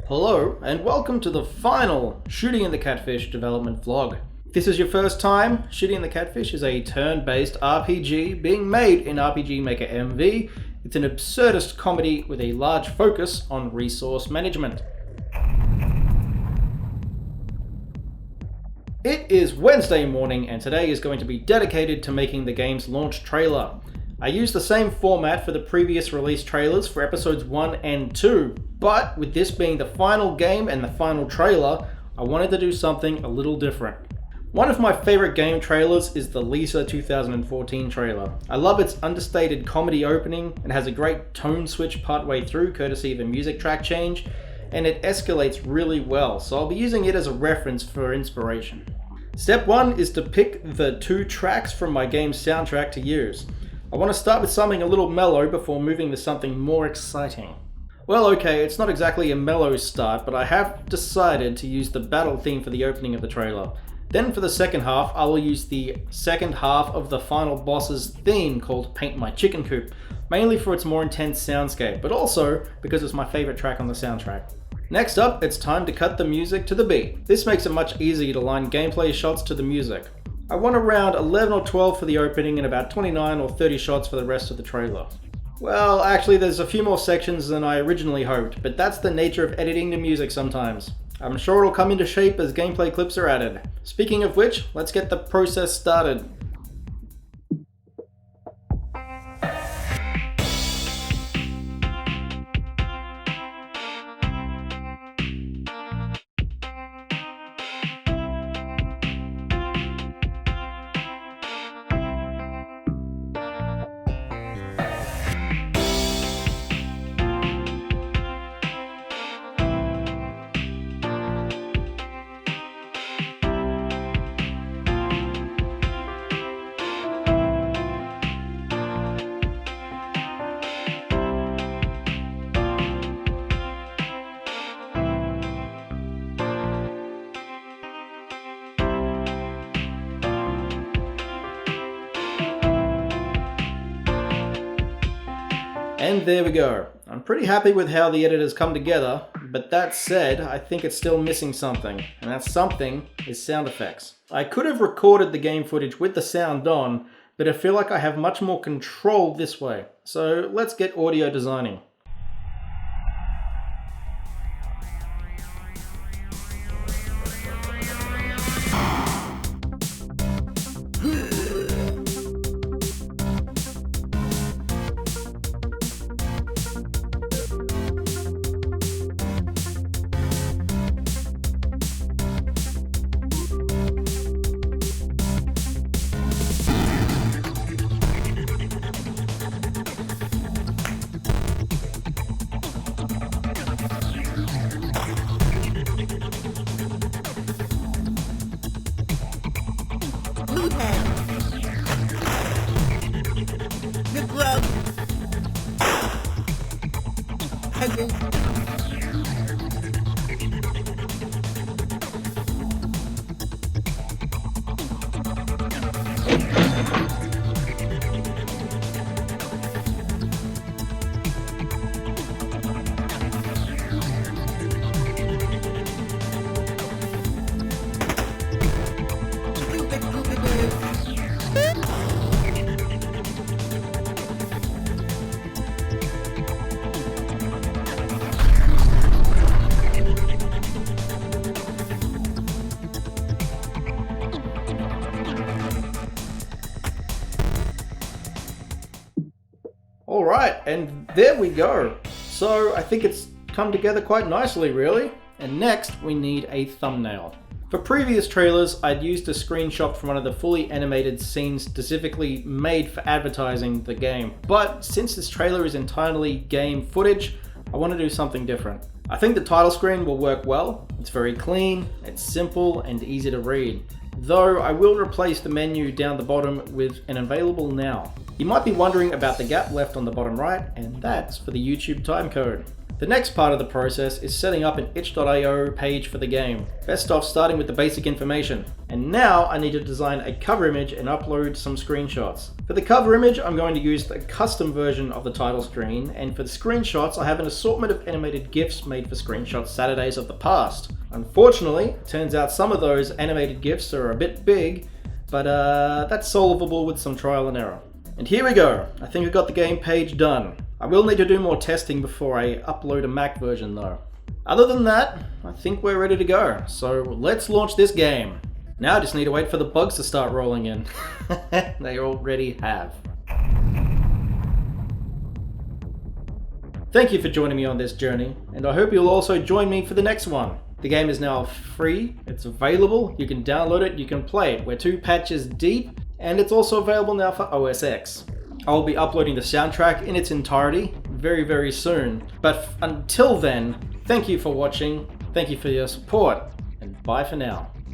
Hello, and welcome to the final Shooty and the Catfish development vlog. If this is your first time, Shooty and the Catfish is a turn-based RPG being made in RPG Maker MV. It's an absurdist comedy with a large focus on resource management. It is Wednesday morning, and today is going to be dedicated to making the game's launch trailer. I used the same format for the previous release trailers for episodes 1 and 2, but with this being the final game and the final trailer, I wanted to do something a little different. One of my favorite game trailers is the Lisa 2014 trailer. I love its understated comedy opening. It has a great tone switch partway through, courtesy of a music track change, and it escalates really well, so I'll be using it as a reference for inspiration. Step 1 is to pick the 2 tracks from my game's soundtrack to use. I want to start with something a little mellow before moving to something more exciting. Well, okay, it's not exactly a mellow start, but I have decided to use the battle theme for the opening of the trailer. Then for the second half, I will use the second half of the final boss's theme called Paint My Chicken Coop, mainly for its more intense soundscape, but also because it's my favorite track on the soundtrack. Next up, it's time to cut the music to the beat. This makes it much easier to line gameplay shots to the music. I want around 11 or 12 for the opening and about 29 or 30 shots for the rest of the trailer. Well, actually there's a few more sections than I originally hoped, but that's the nature of editing the music sometimes. I'm sure it'll come into shape as gameplay clips are added. Speaking of which, let's get the process started. And there we go. I'm pretty happy with how the edit has come together, but that said, I think it's still missing something, and that something is sound effects. I could have recorded the game footage with the sound on, but I feel like I have much more control this way. So let's get audio designing. Alright, and there we go. So I think it's come together quite nicely, really. And next we need a thumbnail. For previous trailers, I'd used a screenshot from one of the fully animated scenes specifically made for advertising the game. But since this trailer is entirely game footage, I want to do something different. I think the title screen will work well. It's very clean, it's simple and easy to read. Though I will replace the menu down the bottom with an available now. You might be wondering about the gap left on the bottom right, and that's for the YouTube timecode. The next part of the process is setting up an itch.io page for the game. Best off starting with the basic information. And now I need to design a cover image and upload some screenshots. For the cover image, I'm going to use the custom version of the title screen, and for the screenshots, I have an assortment of animated GIFs made for Screenshot Saturdays of the past. Unfortunately, it turns out some of those animated GIFs are a bit big, but that's solvable with some trial and error. And here we go. I think I got the game page done. I will need to do more testing before I upload a Mac version though. Other than that, I think we're ready to go. So let's launch this game. Now I just need to wait for the bugs to start rolling in. They already have. Thank you for joining me on this journey, and I hope you'll also join me for the next one. The game is now free, it's available, you can download it, you can play it. We're 2 patches deep, and it's also available now for OS X. I'll be uploading the soundtrack in its entirety very, very soon. But until then, thank you for watching, thank you for your support, and bye for now.